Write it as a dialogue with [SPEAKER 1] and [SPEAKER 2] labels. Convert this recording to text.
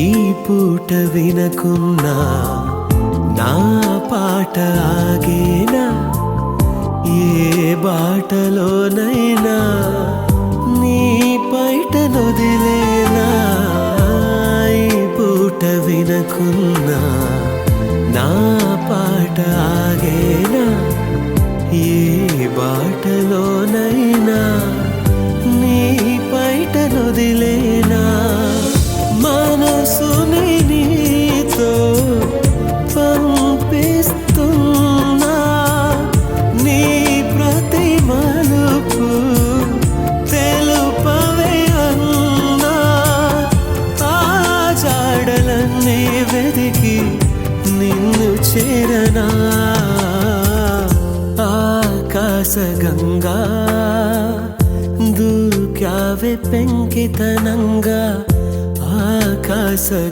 [SPEAKER 1] ఈ పూట వినకున్నా నా పాట ఆగేనా? ఏ బాటలోనైనా నీ పైట నొదిలేనా? ఈ పూట వినకున్నా నా పాట ఆగేనా? ఏ బాటలోనైనా నీ పైట నొదిలేనా? మనసుని నీతో పంపిస్తున్నా, నీ ప్రతి మలుపు తెలుపవే అన్నా. ఆ జాడలన్నీ వెదికి నిన్ను చేరనా? ఆకాశగంగా దూకావే పెంకితనంగా, ఆకాశ